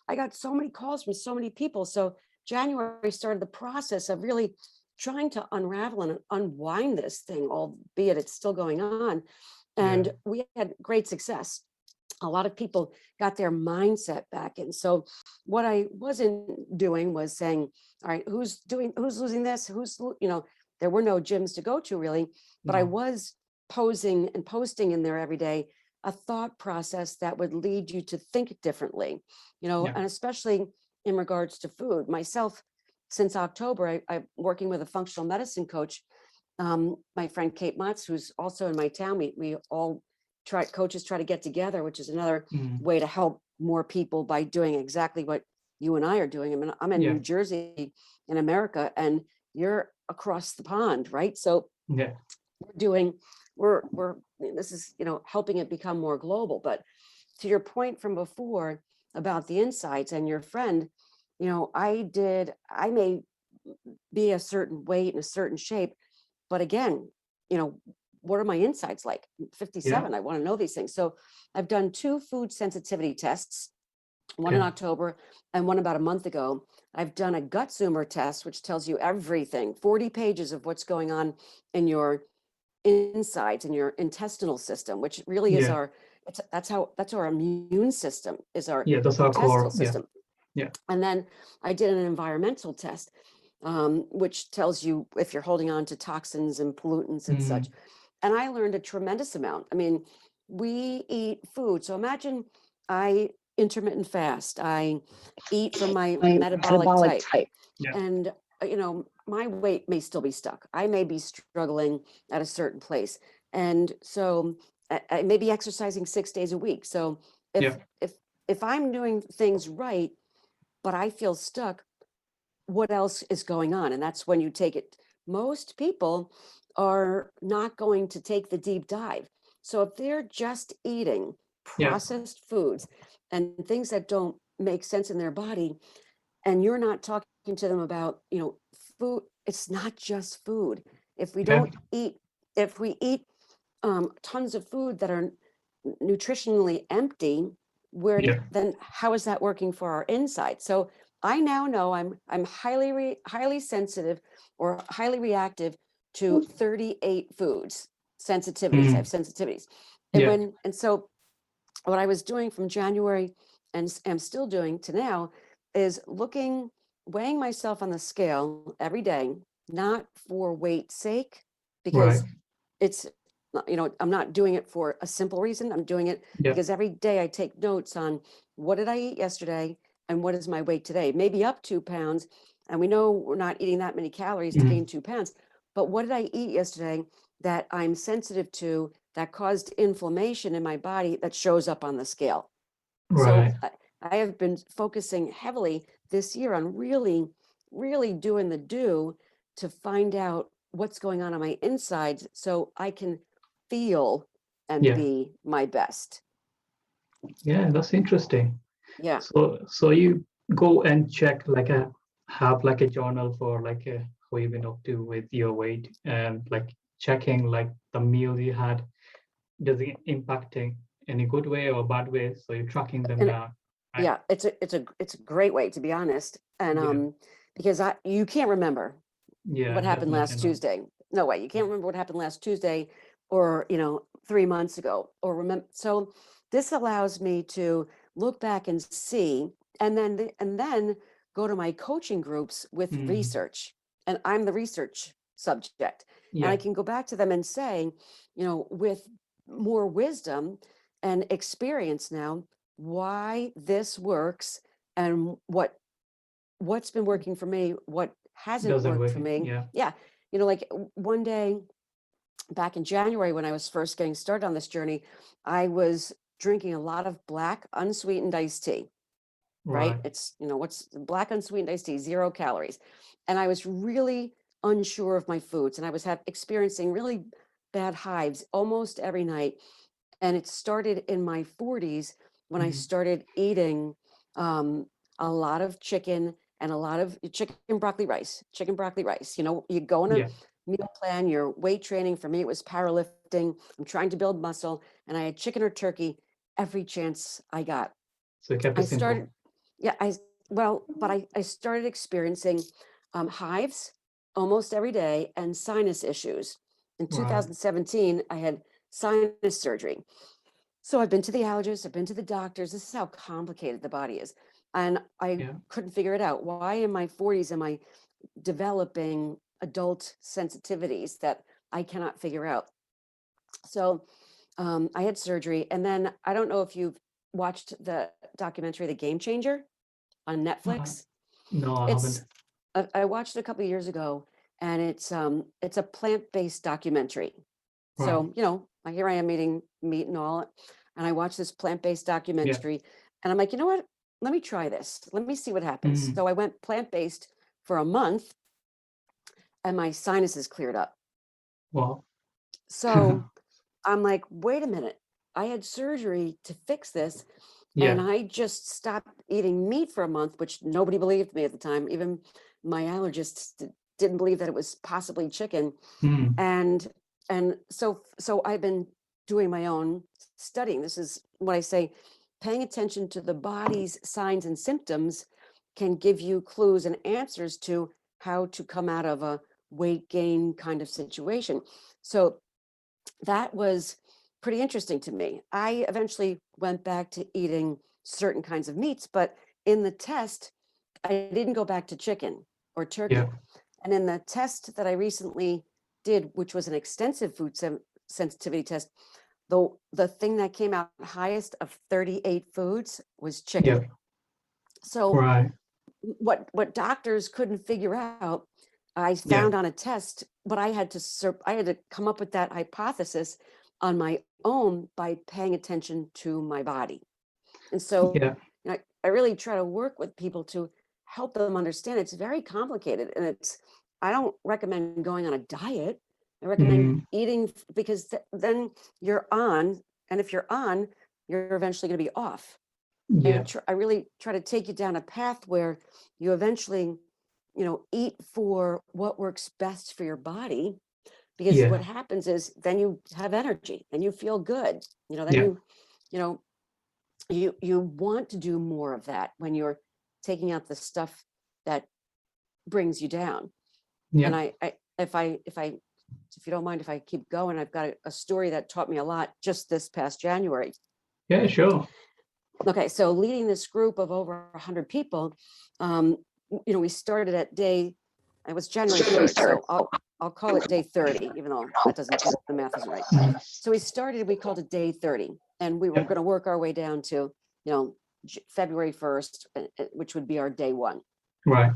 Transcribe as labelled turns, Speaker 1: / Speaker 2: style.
Speaker 1: I got so many calls from so many people. So January started the process of really trying to unravel and unwind this thing, albeit it's still going on.
Speaker 2: Yeah.
Speaker 1: And we had great success. A lot of people got their mindset back. And so what I wasn't doing was saying, all right, who's losing this? There were no gyms to go to really, but I
Speaker 2: No.
Speaker 1: was posing and posting in there every day a thought process that would lead you to think differently,
Speaker 2: Yeah.
Speaker 1: and especially in regards to food. Myself, since October, I'm working with a functional medicine coach, my friend Kate Motz, who's also in my town. We all coaches try to get together, which is another
Speaker 2: Mm.
Speaker 1: way to help more people by doing exactly what you and I are doing. I mean, I'm in
Speaker 2: Yeah.
Speaker 1: New Jersey in America, and you're across the pond, right? So
Speaker 2: Yeah.
Speaker 1: we're this is, helping it become more global. But to your point from before about the insights and your friend, I may be a certain weight and a certain shape, but again, what are my insides like? I'm 57.
Speaker 2: Yeah.
Speaker 1: I want to know these things. So I've done 2 food sensitivity tests, one in
Speaker 2: Okay.
Speaker 1: October and one about a month ago. I've done a gut zoomer test, which tells you everything, 40 pages of what's going on in your insides, in your intestinal system, which really is
Speaker 2: Yeah.
Speaker 1: that's our immune system, is our
Speaker 2: Yeah. That's our
Speaker 1: intestinal
Speaker 2: core. Yeah.
Speaker 1: system.
Speaker 2: Yeah.
Speaker 1: And then I did an environmental test, which tells you if you're holding on to toxins and pollutants and such.
Speaker 2: Mm.
Speaker 1: And I learned a tremendous amount. I mean, we eat food. So imagine I intermittent fast. I eat from my
Speaker 3: My
Speaker 1: metabolic
Speaker 3: metabolic
Speaker 1: type.
Speaker 3: type.
Speaker 2: Yeah.
Speaker 1: And, my weight may still be stuck. I may be struggling at a certain place. And so I may be exercising 6 days a week. So if,
Speaker 2: Yeah.
Speaker 1: if, if I'm doing things right, but I feel stuck, what else is going on? And that's when you take it. Most people are not going to take the deep dive. So if they're just eating
Speaker 2: Yeah.
Speaker 1: processed foods and things that don't make sense in their body, and you're not talking to them about, food, it's not just food. If we
Speaker 2: Yeah.
Speaker 1: don't eat, if we eat tons of food that are nutritionally empty,
Speaker 2: Yeah.
Speaker 1: then how is that working for our inside? So I now know I'm highly sensitive or highly reactive to 38 foods, sensitivities. I have
Speaker 2: Mm.
Speaker 1: sensitivities.
Speaker 2: Yeah.
Speaker 1: And so what I was doing from January and am still doing to now is weighing myself on the scale every day, not for weight's sake,
Speaker 2: Right.
Speaker 1: because it's I'm not doing it for a simple reason. I'm doing it
Speaker 2: Yeah.
Speaker 1: because every day I take notes on what did I eat yesterday and what is my weight today. Maybe up 2 pounds, and we know we're not eating that many calories to
Speaker 2: Mm.
Speaker 1: gain 2 pounds. But what did I eat yesterday that I'm sensitive to, that caused inflammation in my body that shows up on the scale? So
Speaker 2: Right.
Speaker 1: I have been focusing heavily this year on really, really doing the do to find out what's going on my insides so I can feel and
Speaker 2: Yeah.
Speaker 1: be my best.
Speaker 2: Yeah. That's interesting.
Speaker 1: Yeah.
Speaker 2: So you go and check like have like a journal for like how you've been up to with your weight and like checking like the meals you had. Does it impacting any good way or bad way? So you're tracking them
Speaker 1: And
Speaker 2: down. Right.
Speaker 1: yeah, it's a great way, to be honest. And
Speaker 2: Yeah.
Speaker 1: because you can't remember
Speaker 2: Yeah.
Speaker 1: what happened
Speaker 2: Definitely
Speaker 1: last
Speaker 2: not.
Speaker 1: Tuesday. No way. You can't remember what happened last Tuesday or, 3 months ago or remember. So this allows me to look back and see, and then go to my coaching groups with
Speaker 2: Mm.
Speaker 1: research. And I'm the research subject. And I
Speaker 2: Yeah.
Speaker 1: can go back to them and say, with more wisdom and experience now, why this works and what's been working for me, what hasn't
Speaker 2: Doesn't
Speaker 1: worked
Speaker 2: work.
Speaker 1: for me.
Speaker 2: Yeah.
Speaker 1: Yeah. Like one day back in January, when I was first getting started on this journey, I was drinking a lot of black unsweetened iced tea, right?
Speaker 2: Right.
Speaker 1: It's, what's black unsweetened iced tea, 0 calories. And I was really unsure of my foods, and I was experiencing really bad hives almost every night. And it started in my 40s when I
Speaker 2: Mm.
Speaker 1: started eating um, a lot of chicken and a lot of chicken, broccoli, rice. You go on a
Speaker 2: Yeah.
Speaker 1: meal plan, your weight training. For me, it was powerlifting. I'm trying to build muscle, and I had chicken or turkey every chance I got.
Speaker 2: So you kept it
Speaker 1: I started,
Speaker 2: simple.
Speaker 1: Yeah, I started experiencing hives almost every day and sinus issues. In
Speaker 2: Right.
Speaker 1: 2017, I had sinus surgery. So I've been to the allergist, I've been to the doctors. This is how complicated the body is. And I
Speaker 2: Yeah.
Speaker 1: couldn't figure it out. Why in my 40s am I developing adult sensitivities that I cannot figure out? So I had surgery. And then I don't know if you've watched the documentary, The Game Changer on
Speaker 2: Uh,
Speaker 1: Netflix.
Speaker 2: no, I haven't.
Speaker 1: It's I watched it a couple of years ago, and it's a plant-based documentary.
Speaker 2: Right.
Speaker 1: So, here I am eating meat and all, and I watched this plant-based
Speaker 2: Yeah.
Speaker 1: documentary, and I'm like, you know what? Let me try this. Let me see what happens.
Speaker 2: Mm.
Speaker 1: So I went plant-based for a month, and my sinuses cleared up.
Speaker 2: Well,
Speaker 1: So I'm like, wait a minute. I had surgery to fix this, and
Speaker 2: yeah.
Speaker 1: I just stopped eating meat for a month, which nobody believed me at the time. Even my allergists didn't believe that it was possibly chicken.
Speaker 2: Mm.
Speaker 1: And so I've been doing my own studying. This is what I say, paying attention to the body's signs and symptoms can give you clues and answers to how to come out of a weight gain kind of situation. So that was pretty interesting to me. I eventually went back to eating certain kinds of meats, but in the test, I didn't go back to chicken or
Speaker 2: Yeah.
Speaker 1: turkey. And in the test that I recently did, which was an extensive food sensitivity test, the thing that came out highest of 38 foods was
Speaker 2: Yeah.
Speaker 1: chicken. So
Speaker 2: Right.
Speaker 1: what doctors couldn't figure out, I
Speaker 2: Yeah.
Speaker 1: found on a test, but I had to come up with that hypothesis on my own by paying attention to my body. And so
Speaker 2: Yeah.
Speaker 1: I really try to work with people to help them understand it's very complicated, and I don't recommend going on a diet. I recommend
Speaker 2: Mm.
Speaker 1: eating because then you're on, and if you're on, you're eventually going to be off.
Speaker 2: Yeah.
Speaker 1: I really try to take you down a path where you eventually, eat for what works best for your body. Because what
Speaker 2: Yeah.
Speaker 1: happens is then you have energy and you feel good. Then
Speaker 2: Yeah.
Speaker 1: you know, you want to do more of that when you're taking out the stuff that brings you down. And
Speaker 2: Yeah.
Speaker 1: if you don't mind, if I keep going, I've got a story that taught me a lot just this past January.
Speaker 2: Yeah. Sure.
Speaker 1: Okay, so leading this group of over 100 people, we started at it was January 3rd, so I'll call it day 30, even though the math isn't right.
Speaker 2: Mm.
Speaker 1: So we called it day 30, and we were
Speaker 2: Yeah.
Speaker 1: going to work our way down to, February 1st, which would be our day one.
Speaker 2: Right.